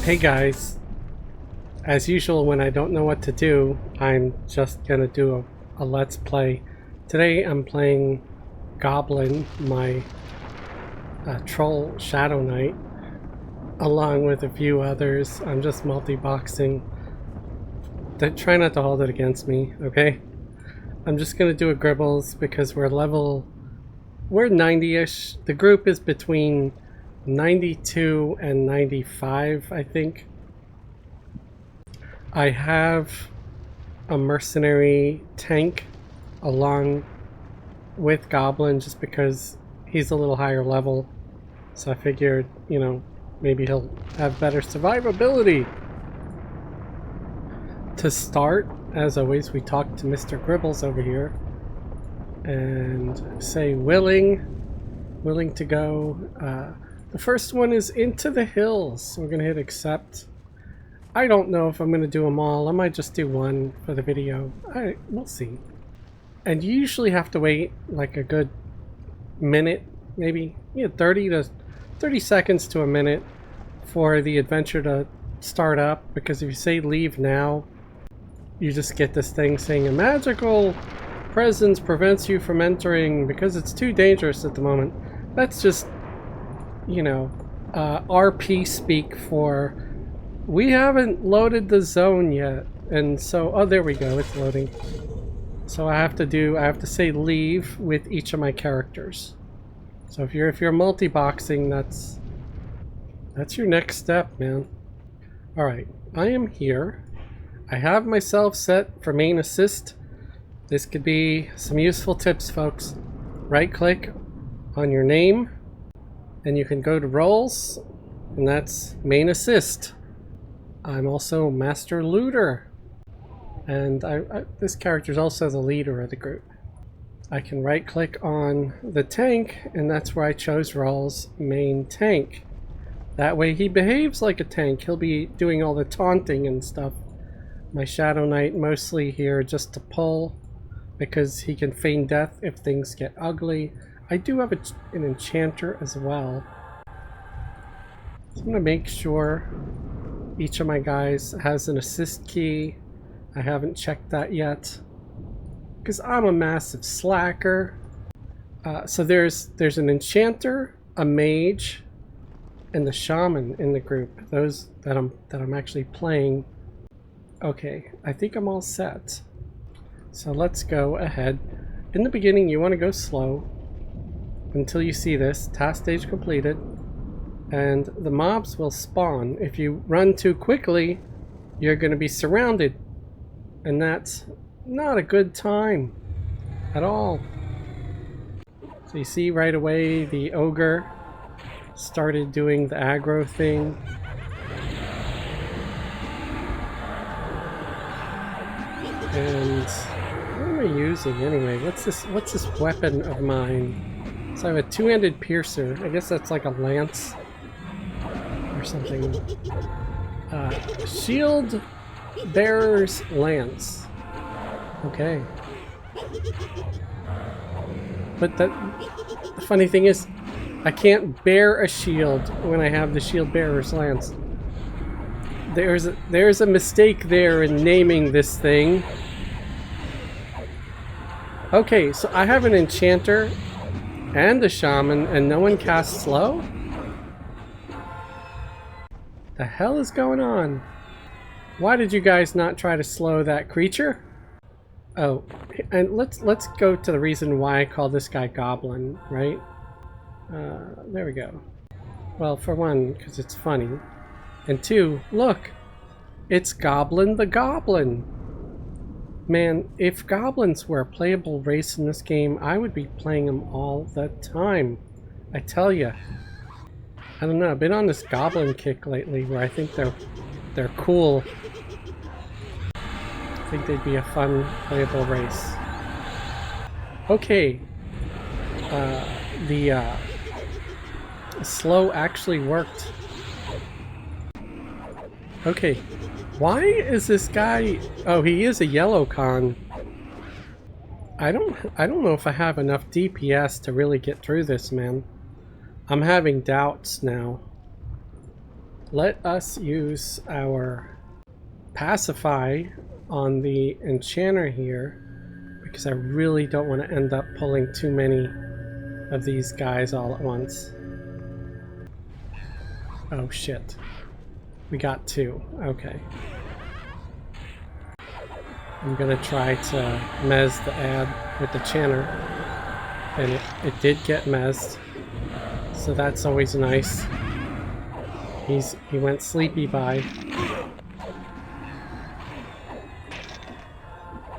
Hey guys, as usual when I don't know what to do, I'm just gonna do a let's play. Today I'm playing Goblyn, my troll Shadow Knight, along with a few others. I'm just multi-boxing. Try not to hold it against me, okay? I'm just gonna do a Gribbles because we're 90-ish. The group is between 92 and 95, I think. I have a mercenary tank along with Goblin just because he's a little higher level. So I figured, you know, maybe he'll have better survivability. To start, as always, we talk to Mr. Gribbles over here and say willing to go. The first one is Into the Hills. So we're gonna hit accept. I don't know if I'm gonna do them all. I might just do one for the video. We'll see. And you usually have to wait like a good minute, maybe 30 seconds to a minute for the adventure to start up, because if you say leave now, you just get this thing saying a magical presence prevents you from entering because it's too dangerous at the moment. That's just, you know, RP speak for we haven't loaded the zone yet. And so, oh, there we go, it's loading. So I have to say leave with each of my characters. So if you're multi-boxing, that's your next step, man. All right, I am here. I have myself set for main assist. This could be some useful tips, folks. Right click on your name and you can go to roles, and that's main assist. I'm also Master Looter, and this character is also the leader of the group. I can right click on the tank, and that's where I chose roles main tank. That way he behaves like a tank. He'll be doing all the taunting and stuff. My Shadow Knight mostly here just to pull, because he can feign death if things get ugly. I do have an enchanter as well. So I'm going to make sure each of my guys has an assist key. I haven't checked that yet because I'm a massive slacker. So there's an enchanter, a mage, and the shaman in the group. Those that I'm actually playing. Okay, I think I'm all set. So let's go ahead. In the beginning, you want to go slow until you see this task stage completed, and the mobs will spawn. If you run too quickly, you're going to be surrounded, and that's not a good time at all. So you see right away the ogre started doing the aggro thing. And what am I using anyway? What's this weapon of mine? So I have a two-handed piercer. I guess that's like a lance or something. Shield bearer's lance. Okay. But the funny thing is, I can't bear a shield when I have the shield bearer's lance. There's a mistake there in naming this thing. Okay, so I have an enchanter and a shaman, and no one casts slow? The hell is going on? Why did you guys not try to slow that creature? Oh, and let's go to the reason why I call this guy Goblin, right? There we go. Well, for one, because it's funny. And two, look! It's Goblin the Goblin! Man, if goblins were a playable race in this game, I would be playing them all the time. I tell ya. I don't know, I've been on this goblin kick lately where I think they're cool. I think they'd be a fun playable race. Okay. The slow actually worked. Okay. Why is this guy... Oh, he is a yellow con. I don't know if I have enough DPS to really get through this, man. I'm having doubts now. let us use our pacify on the enchanter here, because I really don't want to end up pulling too many of these guys all at once. Oh shit. We got 2. Okay. I'm gonna try to mez the ad with the chanter, and it did get mezzed, so that's always nice. He went sleepy by.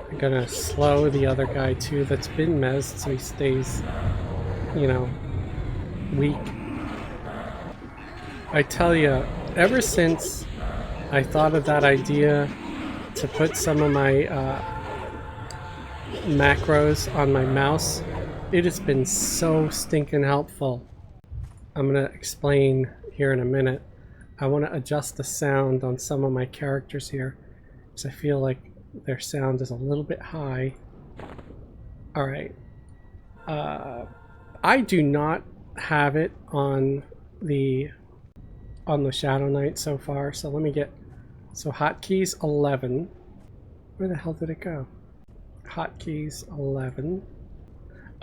I'm gonna slow the other guy too that's been mezzed so he stays, you know, weak. I tell you, ever since I thought of that idea to put some of my macros on my mouse, it has been so stinking helpful. I'm gonna explain here in a minute. I want to adjust the sound on some of my characters here because I feel like their sound is a little bit high. Alright. I do not have it on the Shadow Knight so far, so let me get... So hotkeys 11. Where the hell did it go? Hotkeys 11.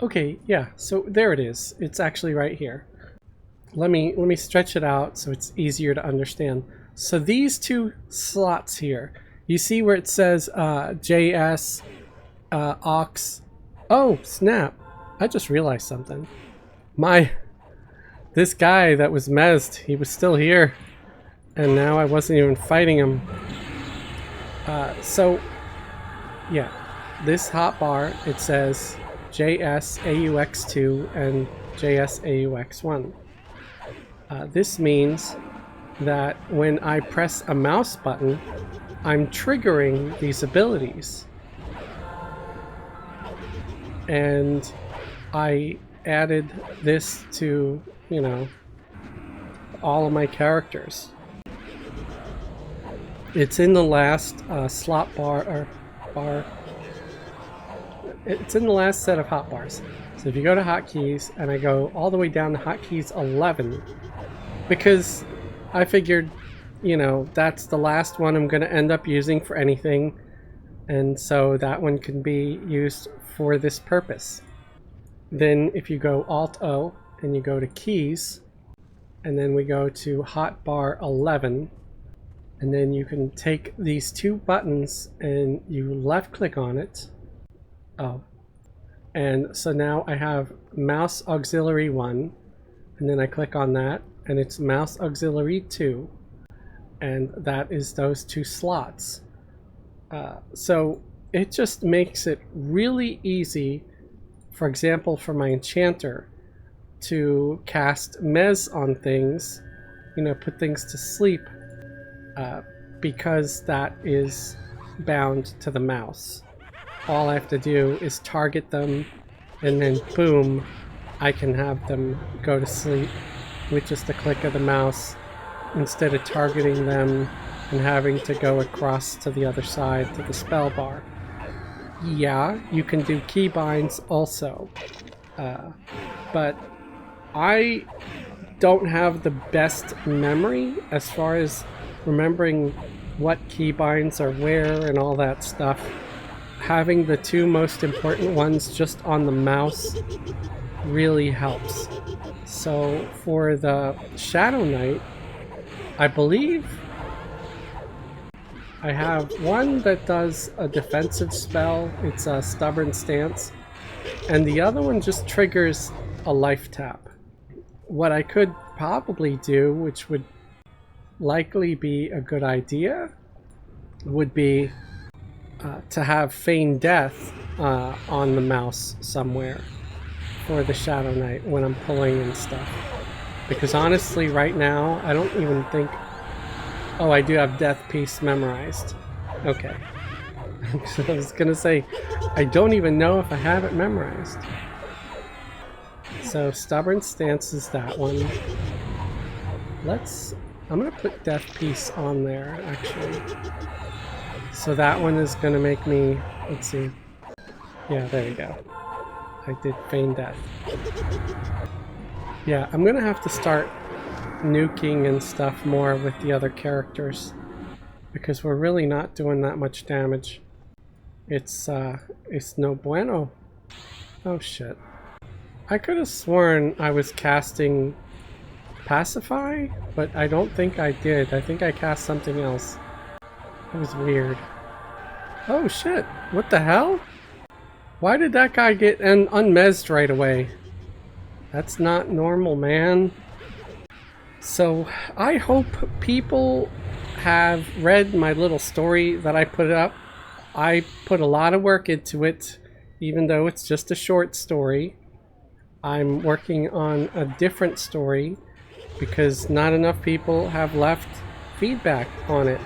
Okay, yeah, so there it is. It's actually right here. Let me stretch it out so it's easier to understand. So these 2 slots here, you see where it says JS, aux. Oh, snap. I just realized something. This guy that was mezzed, he was still here. And now I wasn't even fighting him. So, yeah. This hotbar, it says JS AUX2 and JS AUX1. This means that when I press a mouse button, I'm triggering these abilities. And I added this to, you know, all of my characters. It's in the last slot bar. It's in the last set of hotbars. So if you go to hotkeys, and I go all the way down to hotkeys 11, because I figured, you know, that's the last one I'm going to end up using for anything, and so that one can be used for this purpose. Then if you go Alt-O and you go to keys, and then we go to hotbar 11, and then you can take these 2 buttons and you left click on it. Oh. And so now I have mouse auxiliary 1, and then I click on that, and it's mouse auxiliary 2, and that is those 2 slots. So it just makes it really easy, for example, for my enchanter to cast mez on things, you know, put things to sleep, because that is bound to the mouse. All I have to do is target them, and then boom, I can have them go to sleep with just a click of the mouse, instead of targeting them and having to go across to the other side to the spell bar. Yeah, you can do keybinds also, but I don't have the best memory as far as remembering what keybinds are where and all that stuff. Having the 2 most important ones just on the mouse really helps. So for the Shadow Knight, I believe I have one that does a defensive spell. It's a Stubborn Stance, and the other one just triggers a life tap. What I could probably do, which would likely be a good idea, would be to have Feign Death on the mouse somewhere for the Shadow Knight when I'm pulling and stuff. Because honestly, right now, I don't even think... Oh, I do have Death Piece memorized. Okay. So I was gonna say, I don't even know if I have it memorized. So Stubborn Stance is that one. I'm gonna put Death Piece on there, actually. So that one is gonna make me... Let's see. Yeah, there we go. I did Feign Death. Yeah, I'm gonna have to start nuking and stuff more with the other characters, because we're really not doing that much damage. It's no bueno. Oh shit. I could have sworn I was casting Pacify, but I don't think I did. I think I cast something else. That was weird. Oh shit, what the hell? Why did that guy get unmezzed right away? That's not normal, man. So, I hope people have read my little story that I put up. I put a lot of work into it, even though it's just a short story. I'm working on a different story because not enough people have left feedback on it.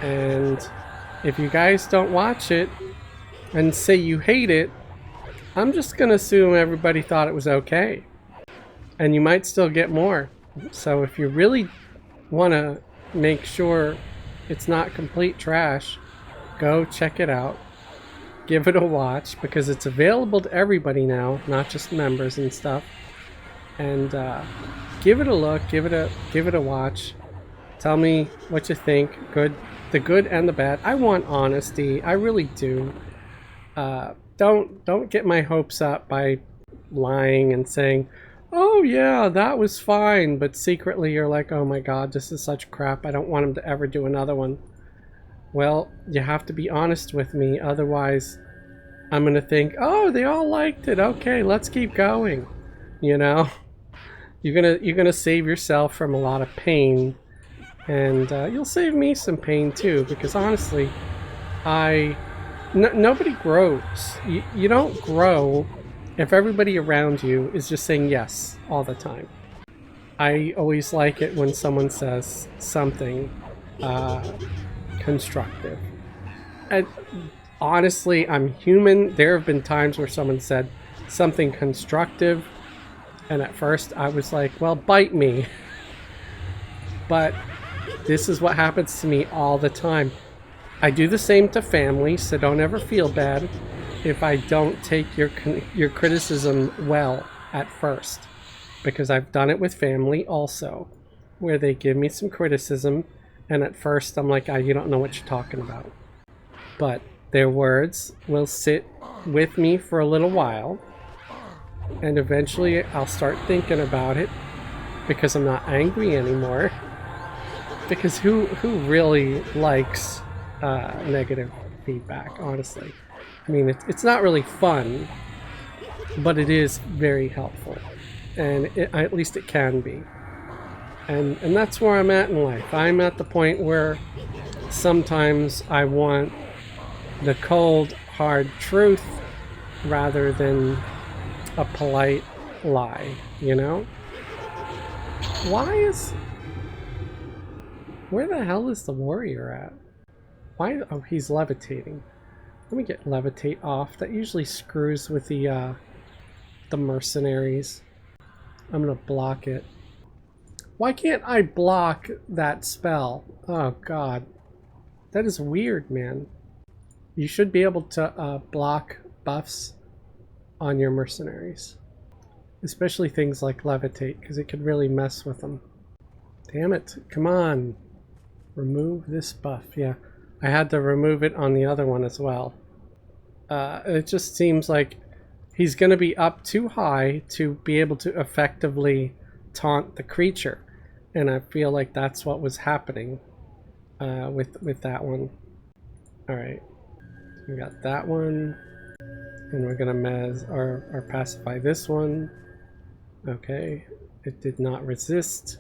And if you guys don't watch it and say you hate it, I'm just gonna assume everybody thought it was okay. And you might still get more. So if you really want to make sure it's not complete trash, go check it out. Give it a watch, because it's available to everybody now, not just members and stuff. And give it a look, give it a watch. Tell me what you think. The good and the bad. I want honesty. I really do. Don't get my hopes up by lying and saying, "Oh yeah, that was fine," but secretly you're like, "Oh my god, this is such crap. I don't want him to ever do another one." Well, you have to be honest with me, otherwise I'm gonna think, "Oh, they all liked it. Okay, let's keep going." You know, you're gonna save yourself from a lot of pain, and you'll save me some pain too, because honestly, nobody grows. You don't grow if everybody around you is just saying yes all the time. I always like it when someone says something constructive. And honestly, I'm human. There have been times where someone said something constructive, and at first I was like, well, bite me. But this is what happens to me all the time. I do the same to family, so don't ever feel bad if I don't take your criticism well at first. Because I've done it with family also, where they give me some criticism, and at first I'm like, you don't know what you're talking about. But their words will sit with me for a little while, and eventually I'll start thinking about it, because I'm not angry anymore. Because who really likes negative feedback, honestly? I mean, it's not really fun, but it is very helpful, and at least it can be. And that's where I'm at in life. I'm at the point where sometimes I want the cold, hard truth rather than a polite lie, you know? Where the hell is the warrior at? Why? Oh, he's levitating. Let me get levitate off. That usually screws with the mercenaries. I'm gonna block it. Why can't I block that spell? Oh god. That is weird, man. You should be able to block buffs on your mercenaries. Especially things like levitate, because it could really mess with them. Damn it. Come on. Remove this buff. Yeah. I had to remove it on the other one as well. It just seems like he's going to be up too high to be able to effectively taunt the creature. And I feel like that's what was happening with that one. Alright. We got that one. And we're going to mez or pacify this one. Okay. It did not resist.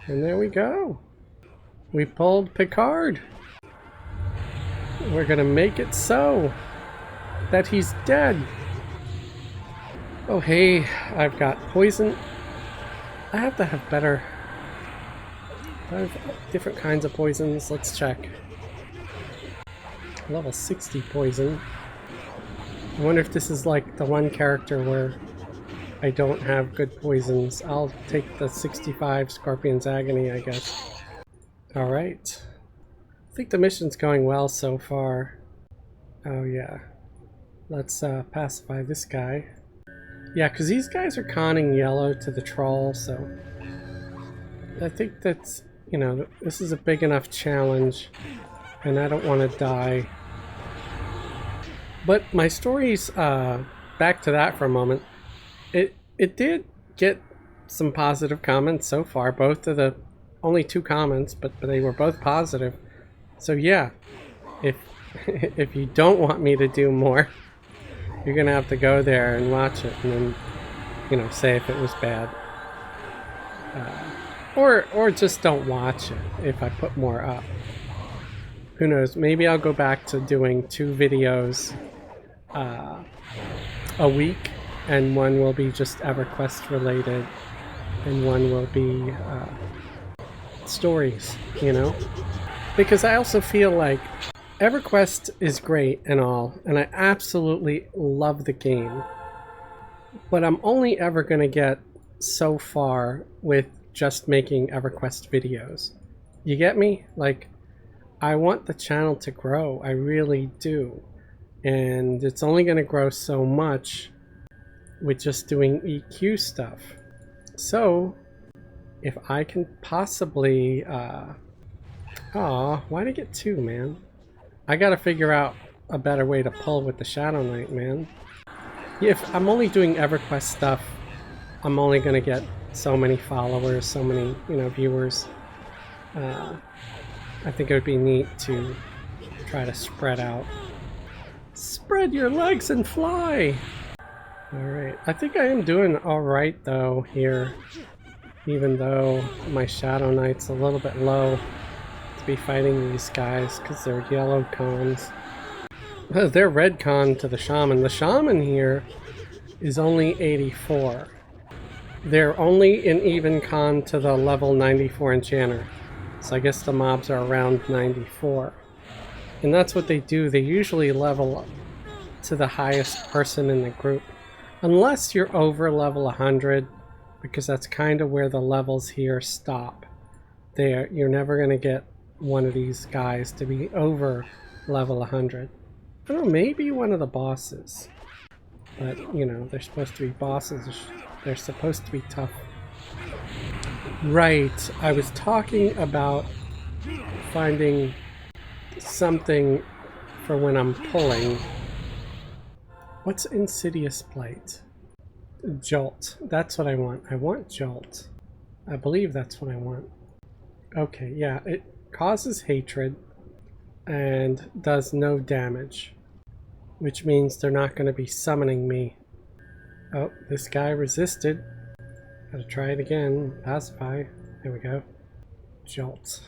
And there we go. We pulled Picard. We're going to make it so that he's dead. Oh hey, I've got poison. I have to have better... I have different kinds of poisons. Let's check. Level 60 poison. I wonder if this is like the one character where I don't have good poisons. I'll take the 65 Scorpion's Agony, I guess. Alright. I think the mission's going well so far. Oh yeah. Let's pacify this guy. Yeah, because these guys are conning yellow to the troll, so I think that's, you know, this is a big enough challenge, and I don't want to die. But my stories, back to that for a moment, it did get some positive comments so far. Both of the only 2 comments, but they were both positive. So yeah, if if you don't want me to do more, you're gonna have to go there and watch it, and then, you know, say if it was bad, or just don't watch it if I put more up. Who knows? Maybe I'll go back to doing 2 videos a week, and one will be just EverQuest related, and one will be stories, you know? Because I also feel like EverQuest is great and all, and I absolutely love the game, but I'm only ever going to get so far with just making EverQuest videos. You get me? Like, I want the channel to grow, I really do, and it's only going to grow so much with just doing EQ stuff. So if I can possibly why'd I get 2, man? I gotta figure out a better way to pull with the Shadow Knight, man. If I'm only doing EverQuest stuff, I'm only gonna get so many followers, so many, you know, viewers. I think it would be neat to try to spread out. Spread your legs and fly! Alright, I think I am doing alright though here, even though my Shadow Knight's a little bit low to be fighting these guys because they're yellow cons. They're red con to the Shaman. The Shaman here is only 84. They're only an even con to the level 94 Enchanter. So I guess the mobs are around 94. And that's what they do. They usually level up to the highest person in the group. Unless you're over level 100, because that's kind of where the levels here stop. You're never going to get one of these guys to be over level 100. I don't know, maybe one of the bosses. But, you know, they're supposed to be bosses. They're supposed to be tough. Right, I was talking about finding something for when I'm pulling. What's Insidious Blight? Jolt. That's what I want. I want Jolt. I believe that's what I want. Okay, yeah, it causes hatred and does no damage, which means they're not going to be summoning me. Oh, this guy resisted. Gotta try it again. Pacify. There we go. Jolt.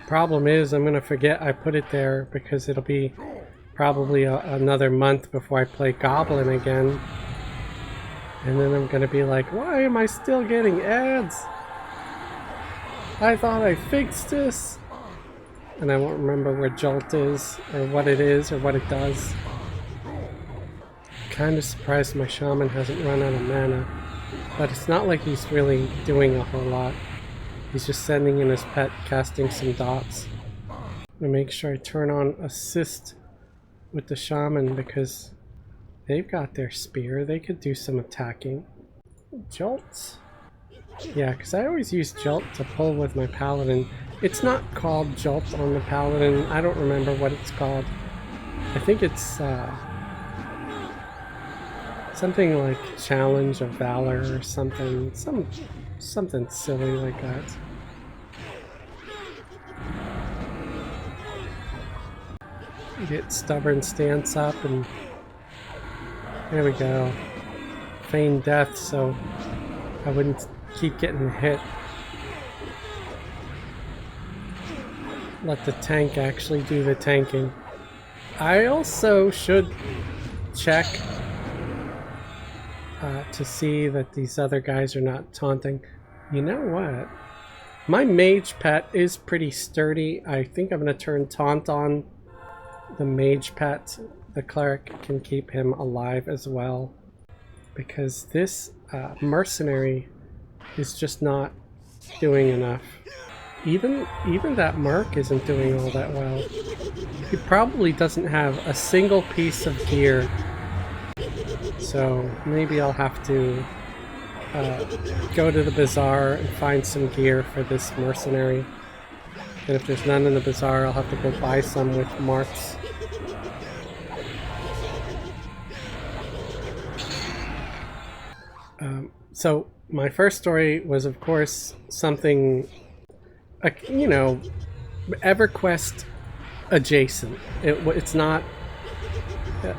Problem is, I'm going to forget I put it there because it'll be probably another month before I play Goblin again. And then I'm going to be like, why am I still getting ads? I thought I fixed this. And I won't remember where Jolt is, or what it is, or what it does. Kind of surprised my Shaman hasn't run out of mana. But it's not like he's really doing a whole lot. He's just sending in his pet, casting some dots. I'm going to make sure I turn on assist with the Shaman because they've got their spear. They could do some attacking. Jolt? Yeah, because I always use Jolt to pull with my Paladin. It's not called Jolt on the Paladin. I don't remember what it's called. I think it's something like Challenge of Valor or something. Something silly like that. Get Stubborn Stance up and there we go. Feign death so I wouldn't keep getting hit. Let the tank actually do the tanking. I also should check to see that these other guys are not taunting. You know what? My mage pet is pretty sturdy. I think I'm going to turn taunt on the mage pet. The cleric can keep him alive as well. Because this mercenary is just not doing enough. Even that merc isn't doing all that well. He probably doesn't have a single piece of gear. So maybe I'll have to go to the bazaar and find some gear for this mercenary. And if there's none in the bazaar, I'll have to go buy some with marks. So my first story was, of course, something, you know, Everquest adjacent. It's not,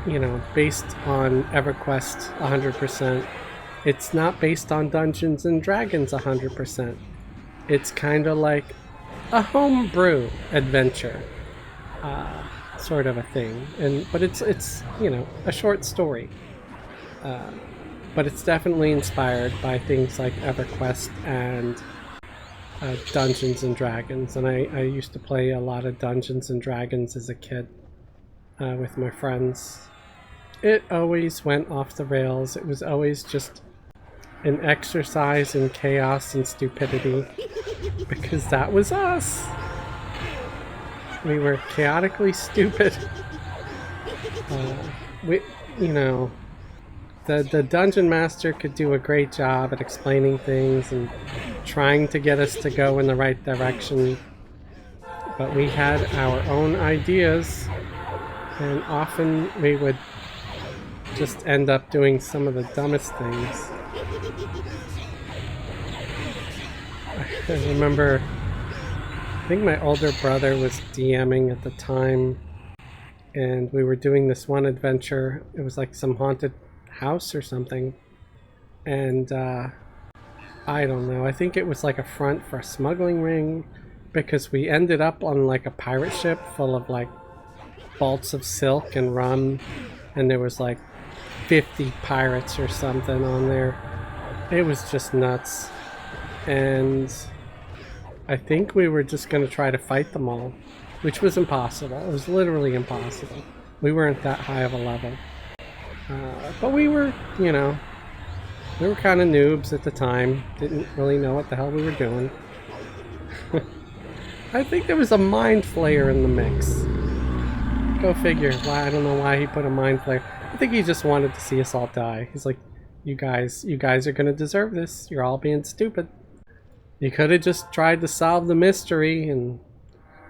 you know, based on Everquest 100%. It's not based on Dungeons and Dragons 100%. It's kind of like a homebrew adventure, sort of a thing. But it's you know, a short story. But it's definitely inspired by things like EverQuest and Dungeons and Dragons. And I used to play a lot of Dungeons and Dragons as a kid with my friends. It always went off the rails. It was always just an exercise in chaos and stupidity, because that was us. We were chaotically stupid. You know, the dungeon master could do a great job at explaining things and trying to get us to go in the right direction, but we had our own ideas, and often we would just end up doing some of the dumbest things. I remember, I think my older brother was DMing at the time, and we were doing this one adventure. It was like some haunted house or something, and I don't know, I think it was like a front for a smuggling ring, because we ended up on like a pirate ship full of like bolts of silk and rum, and there was like 50 pirates or something on there. It was just nuts, and I think we were just going to try to fight them all, which was impossible. It was literally impossible. We weren't that high of a level. But we were, you know, we were kind of noobs at the time. Didn't really know what the hell we were doing. I think there was a mind flayer in the mix. Go figure. Why? I don't know why he put a mind flayer. I think he just wanted to see us all die. He's like, you guys are gonna deserve this. You're all being stupid. You could have just tried to solve the mystery, and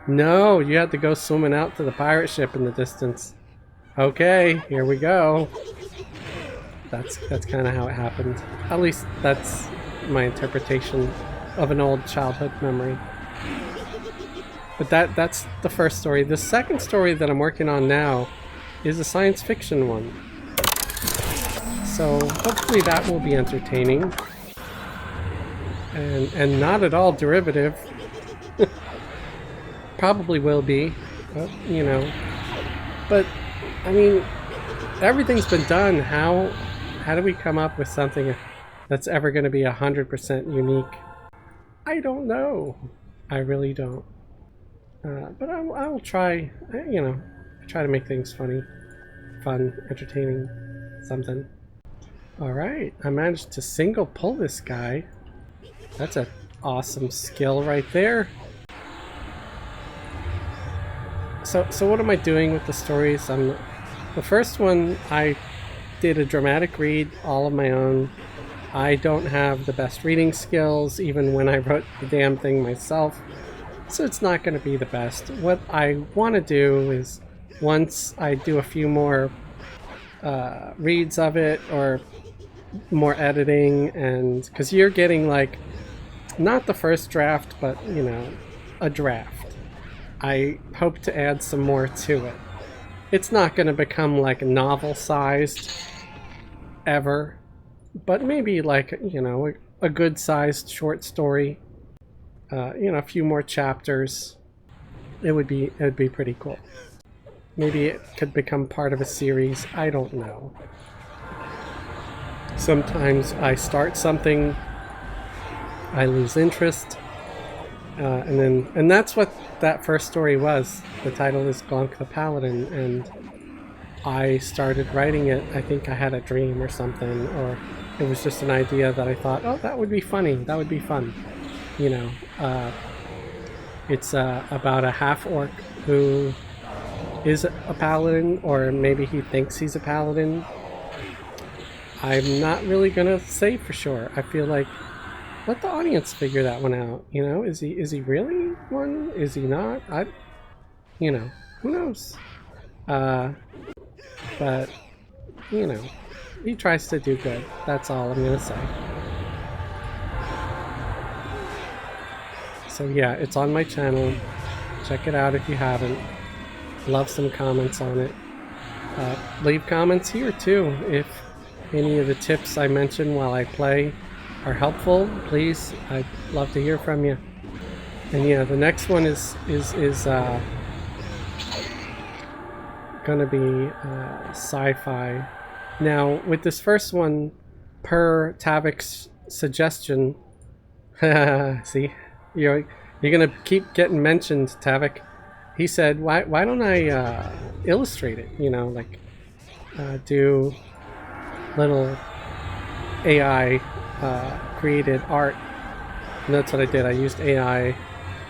no, you had to go swimming out to the pirate ship in the distance. Okay, here we go. That's kind of how it happened. At least that's my interpretation of an old childhood memory. But that's the first story. The second story that I'm working on now is a science fiction one. So hopefully that will be entertaining. And not at all derivative. Probably will be, but, you know. But I mean, everything's been done. How do we come up with something that's ever going to be 100% unique? I don't know. I really don't. But I will try, you know, try to make things funny, fun, entertaining, something. Alright, I managed to single pull this guy. That's an awesome skill right there. So what am I doing with the stories? The first one, I did a dramatic read, all of my own. I don't have the best reading skills, even when I wrote the damn thing myself. So it's not going to be the best. What I want to do is, once I do a few more reads of it, or more editing, and because you're getting like, not the first draft, but, you know, a draft. I hope to add some more to it. It's not going to become like novel-sized ever, but maybe like, you know, a good-sized short story. You know, a few more chapters. It would be pretty cool. Maybe it could become part of a series. I don't know. Sometimes I start something, I lose interest, and that's what that first story was. The title is Glunk the Paladin, and I started writing it. I think I had a dream or something, or it was just an idea that I thought, oh, that would be funny. That would be fun. You know, it's about a half-orc who is a paladin, or maybe he thinks he's a paladin. I'm not really gonna say for sure. I feel like let the audience figure that one out. You know, is he really one? Is he not? You know, who knows? But you know, he tries to do good. That's all I'm gonna say. So yeah, it's on my channel. Check it out if you haven't. Love some comments on it. Leave comments here too if any of the tips I mentioned while I play are helpful. Please, I'd love to hear from you. And yeah, the next one is gonna be sci-fi. Now with this first one, per Tavik's suggestion, see, you're gonna keep getting mentioned, Tavik. He said, why don't I illustrate it? You know, like do little AI created art. And that's what I did. I used AI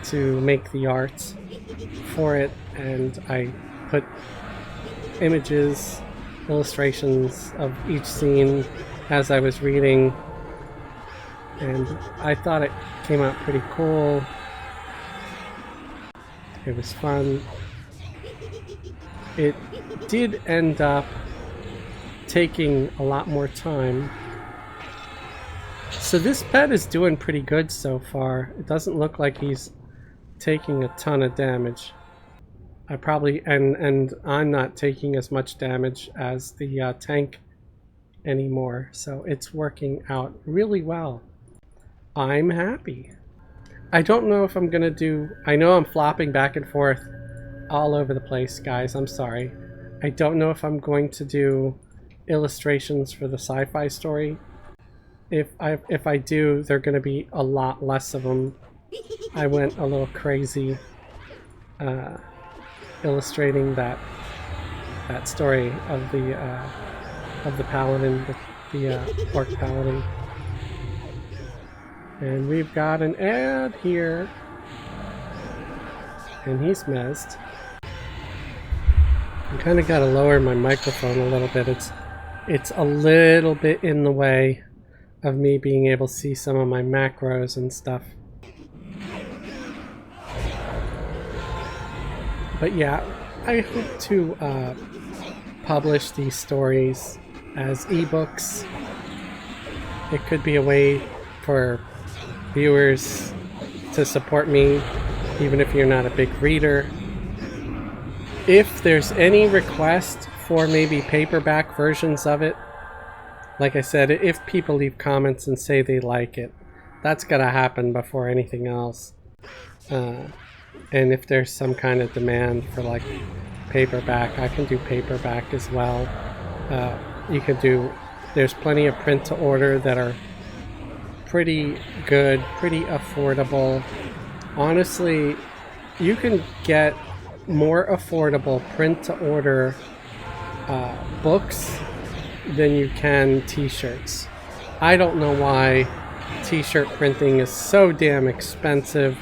to make the arts for it, and I put images, illustrations of each scene as I was reading, and I thought it came out pretty cool. It was fun. It did end up taking a lot more time. So this pet is doing pretty good so far. It doesn't look like he's taking a ton of damage. I probably, and I'm not taking as much damage as the tank anymore, so it's working out really well. I'm happy. I don't know if I'm gonna do, I know I'm flopping back and forth all over the place, guys, I'm sorry. I don't know if I'm going to do illustrations for the sci-fi story. If I do, they're gonna be a lot less of them. I went a little crazy illustrating that story of the paladin, the orc paladin. And we've got an ad here, and he's mezzed. I kind of got to lower my microphone a little bit. It's a little bit in the way of me being able to see some of my macros and stuff. But yeah, I hope to publish these stories as ebooks. It could be a way for viewers to support me, even if you're not a big reader. If there's any request for maybe paperback versions of it, like I said, if people leave comments and say they like it, that's gotta happen before anything else. And if there's some kind of demand for like paperback, I can do paperback as well. You can do, there's plenty of print to order that are pretty good, pretty affordable. Honestly, you can get more affordable print to order books than you can t-shirts. I don't know why t-shirt printing is so damn expensive,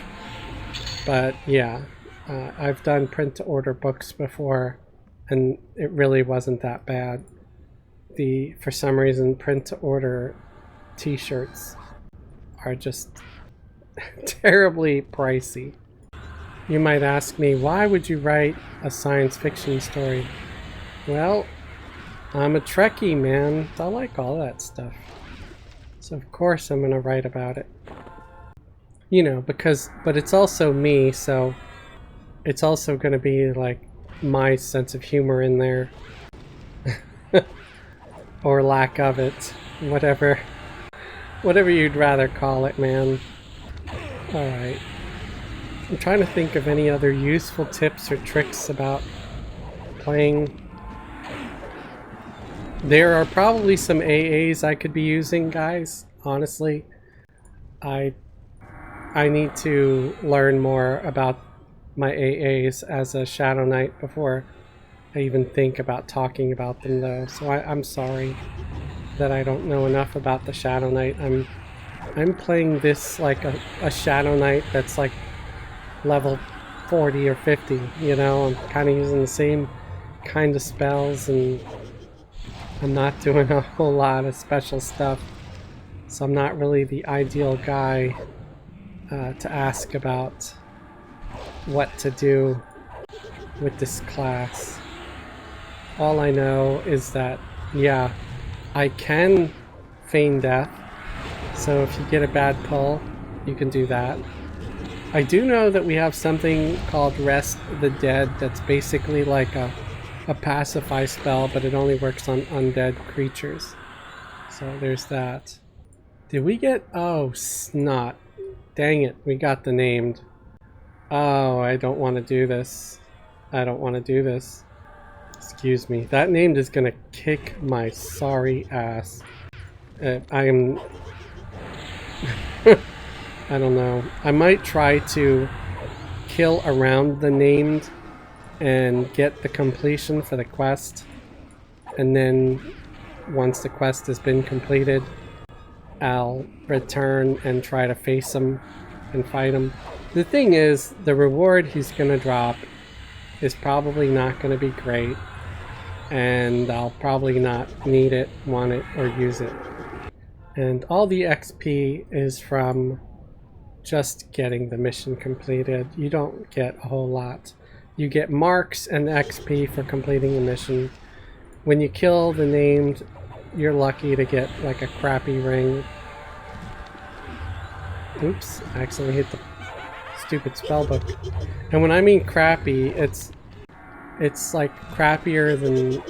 but yeah, I've done print to order books before and it really wasn't that bad. For some reason, print to order t-shirts are just terribly pricey. You might ask me, why would you write a science fiction story? Well, I'm a Trekkie, man. I like all that stuff. So of course I'm gonna write about it. You know, but it's also me, so it's also gonna be like my sense of humor in there. Or lack of it. Whatever you'd rather call it, man. Alright. I'm trying to think of any other useful tips or tricks about playing. There are probably some AAs I could be using, guys. Honestly, I need to learn more about my AAs as a Shadow Knight before I even think about talking about them, though. So I'm sorry that I don't know enough about the Shadow Knight. I'm playing this like a Shadow Knight that's like level 40 or 50, you know. I'm kind of using the same kind of spells and I'm not doing a whole lot of special stuff, so I'm not really the ideal guy to ask about what to do with this class. All I know is that, yeah, I can feign death, so if you get a bad pull, you can do that. I do know that we have something called Rest the Dead that's basically like a pacify spell, but it only works on undead creatures. So there's that. Did we get... oh, snot. Dang it, we got the named. Oh, I don't want to do this. I don't want to do this. Excuse me. That named is gonna kick my sorry ass. I'm... I don't know. I might try to kill around the named and get the completion for the quest. And then once the quest has been completed, I'll return and try to face him and fight him. The thing is, the reward he's gonna drop is probably not gonna be great, and I'll probably not need it, want it, or use it. And all the XP is from just getting the mission completed. You don't get a whole lot. You get marks and XP for completing the mission. When you kill the named, you're lucky to get like a crappy ring. Oops, I accidentally hit the stupid spellbook. And when I mean crappy, it's like crappier than,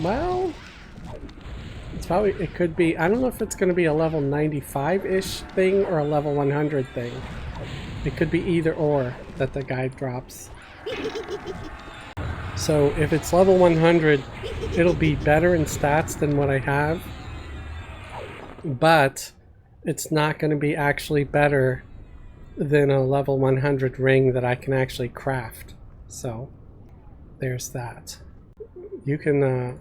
well, it's probably, it could be, I don't know if it's going to be a level 95-ish thing or a level 100 thing. It could be either or that the guy drops. So if it's level 100, it'll be better in stats than what I have, but it's not going to be actually better than a level 100 ring that I can actually craft. So there's that. You can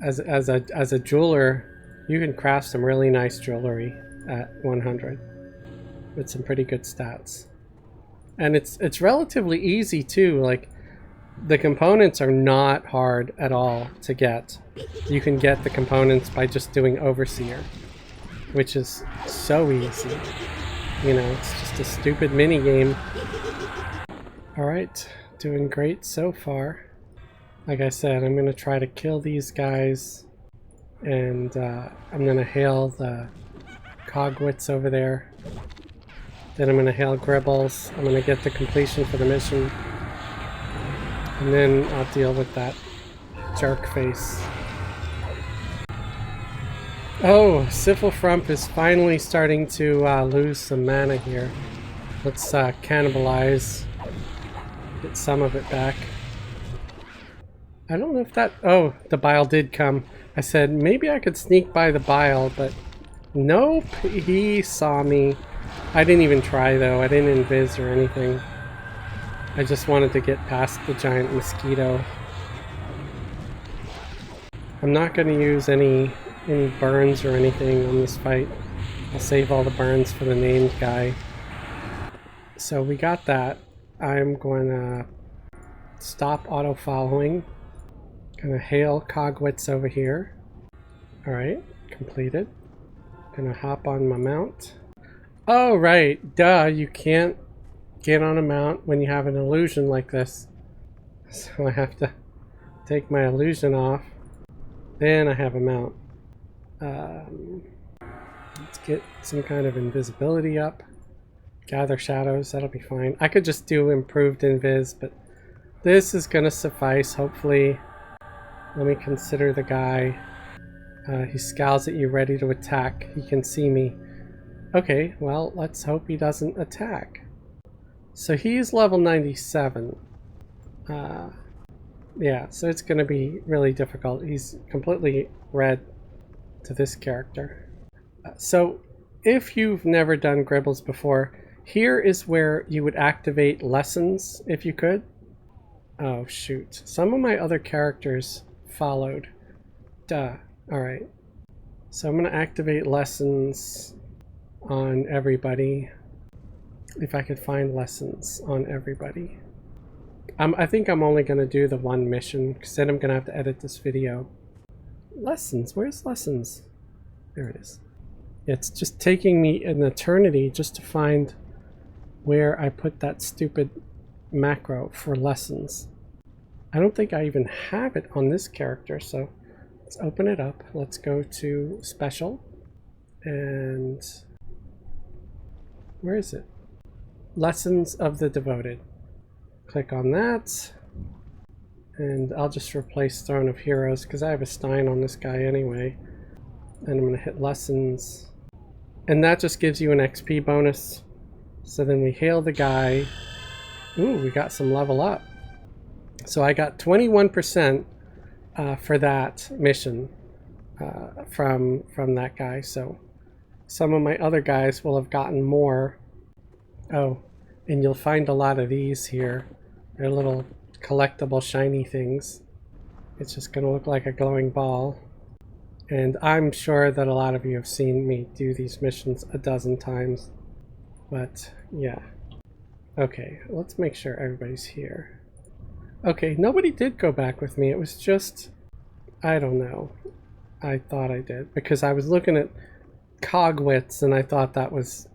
as a jeweler, you can craft some really nice jewelry at 100 with some pretty good stats. And it's relatively easy too. Like, the components are not hard at all to get. You can get the components by just doing Overseer, which is so easy. You know, it's just a stupid mini game. Alright, doing great so far. Like I said, I'm gonna try to kill these guys, and I'm gonna hail the Cogwits over there. Then I'm gonna hail Gribbles. I'm gonna get the completion for the mission. And then I'll deal with that jerk face. Oh, Sifilfrump is finally starting to lose some mana here. Let's cannibalize. Get some of it back. I don't know if that... oh, the bile did come. I said maybe I could sneak by the bile, but nope, he saw me. I didn't even try though. I didn't invis or anything. I just wanted to get past the giant mosquito. I'm not going to use any burns or anything on this fight. I'll save all the burns for the named guy. So we got that. I'm going to stop auto-following. Gonna hail Cogwits over here. Alright, completed. Gonna hop on my mount. Oh, right. Duh, you can't get on a mount when you have an illusion like this. So I have to take my illusion off. Then I have a mount. Let's get some kind of invisibility up. Gather shadows, that'll be fine. I could just do improved invis, but this is gonna suffice, hopefully. Let me consider the guy. He scowls at you, ready to attack. He can see me. Okay, well, let's hope he doesn't attack. So he's level 97. Yeah, so it's going to be really difficult. He's completely red to this character. So if you've never done Gribbles before, here is where you would activate lessons if you could. Oh, shoot. Some of my other characters followed. Duh. Alright. So I'm going to activate lessons on everybody. If I could find lessons on everybody. I think I'm only going to do the one mission, because then I'm going to have to edit this video. Lessons. Where's lessons? There it is. It's just taking me an eternity just to find where I put that stupid macro for lessons. I don't think I even have it on this character, so let's open it up. Let's go to special, and where is it? Lessons of the Devoted. Click on that, and I'll just replace Throne of Heroes because I have a Stein on this guy anyway. And I'm going to hit lessons, and that just gives you an XP bonus. So then we hail the guy. Ooh, we got some level up. So I got 21% for that mission from that guy. So some of my other guys will have gotten more. Oh, and you'll find a lot of these here. They're little collectible shiny things. It's just going to look like a glowing ball. And I'm sure that a lot of you have seen me do these missions a dozen times. But yeah. Okay, let's make sure everybody's here. Okay, nobody did go back with me. It was just, I don't know. I thought I did because I was looking at Cogwits and I thought that was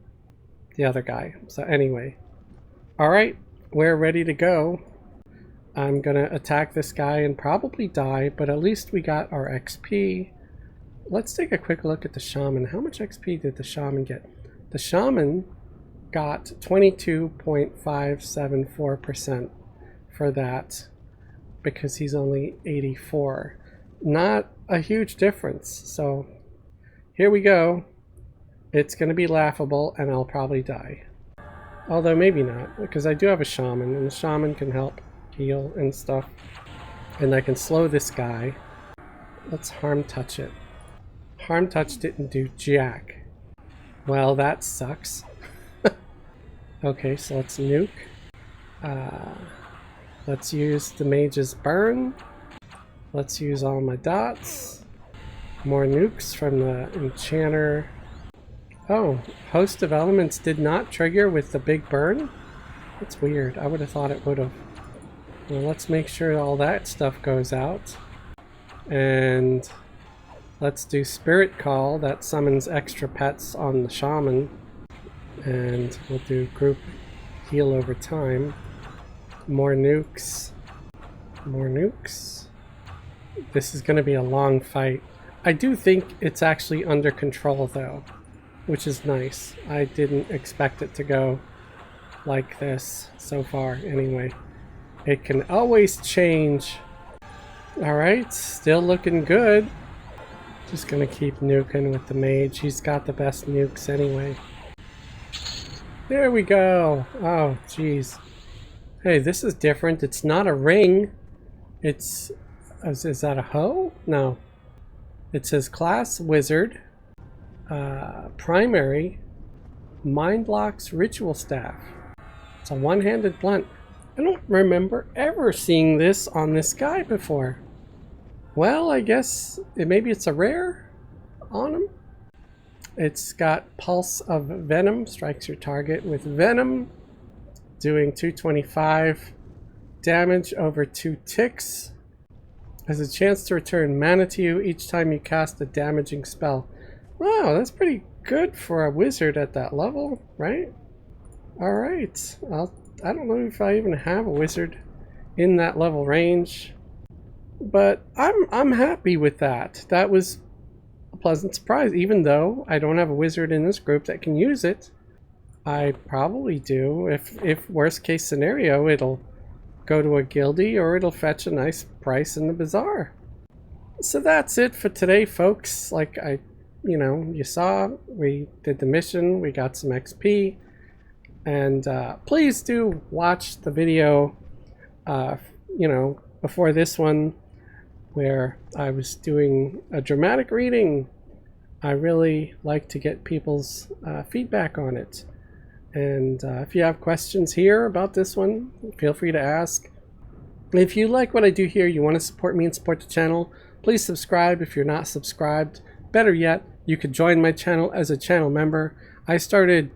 the other guy. So anyway. Alright, we're ready to go. I'm gonna attack this guy and probably die, but at least we got our XP. Let's take a quick look at the shaman. How much XP did the shaman get? The shaman got 22.574% for that because he's only 84. Not a huge difference. So here we go. It's going to be laughable and I'll probably die. Although maybe not, because I do have a shaman and the shaman can help heal and stuff. And I can slow this guy. Let's harm touch it. Harm touch didn't do jack. Well, that sucks. Okay, so let's nuke. Let's use the mage's burn. Let's use all my dots. More nukes from the enchanter. Oh, host of elements did not trigger with the big burn? That's weird. I would have thought it would have. Well, let's make sure all that stuff goes out. And let's do Spirit Call. That summons extra pets on the shaman. And we'll do group heal over time. More nukes. More nukes. This is going to be a long fight. I do think it's actually under control though, which is nice. I didn't expect it to go like this so far anyway. It can always change. Alright, still looking good. Just gonna keep nuking with the mage. He's got the best nukes anyway. There we go. Oh, jeez. Hey, this is different. It's not a ring. It's... Is that a hoe? No. It says class wizard. Primary. Mind blocks ritual staff. It's a one-handed blunt. I don't remember ever seeing this on this guy before. Well, I guess maybe it's a rare on him. It's got Pulse of Venom, strikes your target with Venom, doing 225 damage over 2 ticks. Has a chance to return mana to you each time you cast a damaging spell. Wow, that's pretty good for a wizard at that level, right? Alright, I don't know if I even have a wizard in that level range, but I'm happy with that. That was a pleasant surprise. Even though I don't have a wizard in this group that can use it, I probably do. If worst case scenario, it'll go to a guildie or it'll fetch a nice price in the bazaar. So that's it for today, folks. Like you saw, we did the mission, we got some XP, and please do watch the video, before this one, where I was doing a dramatic reading. I really like to get people's feedback on it. And if you have questions here about this one, feel free to ask. If you like what I do here, you want to support me and support the channel, please subscribe if you're not subscribed. Better yet, you could join my channel as a channel member. I started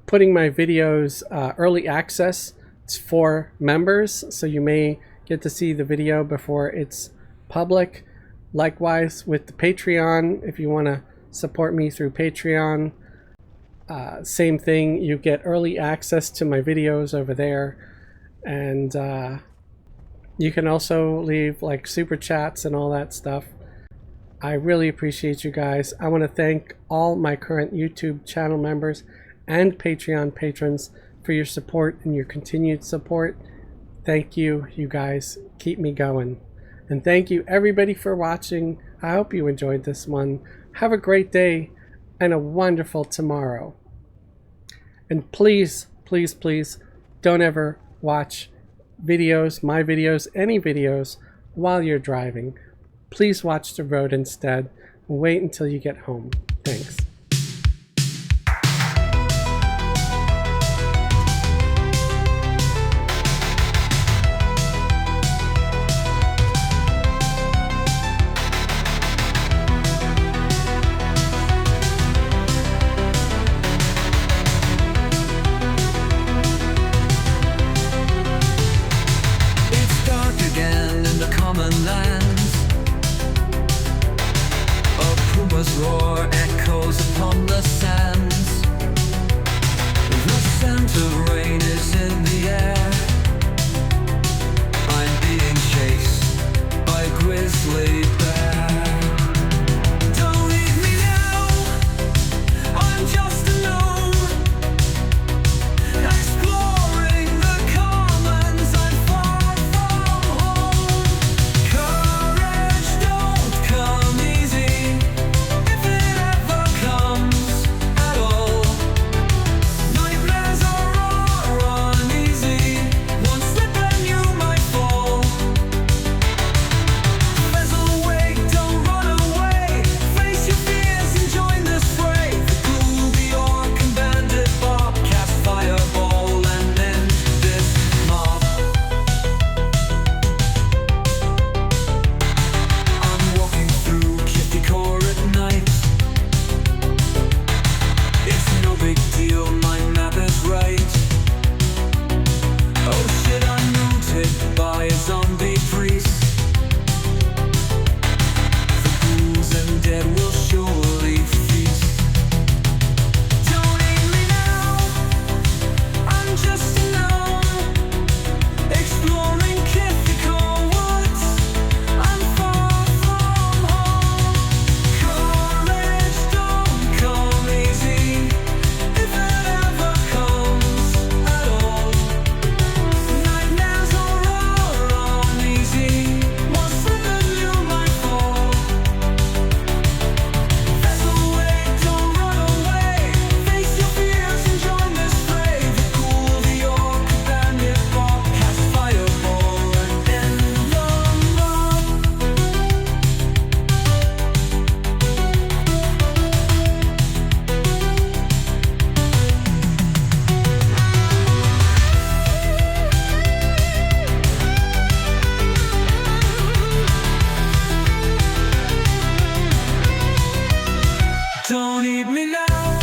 putting my videos early access it's for members, so you may get to see the video before it's public. Likewise with the Patreon, if you want to support me through Patreon, same thing, you get early access to my videos over there. And you can also leave like super chats and all that stuff. I really appreciate you guys. I want to thank all my current YouTube channel members and Patreon patrons for your support and your continued support. Thank you, you guys. Keep me going. And thank you everybody for watching. I hope you enjoyed this one. Have a great day and a wonderful tomorrow. And please, please, please don't ever watch videos, my videos, any videos while you're driving. Please watch the road instead. Wait until you get home. Thanks. Roar echoes upon the sands. The scent of rain is in the air. I'm being chased by a grizzly bear. Don't leave me now, I'm just alone, exploring the commons. I'm far from home. Courage don't come easy, don't need me now.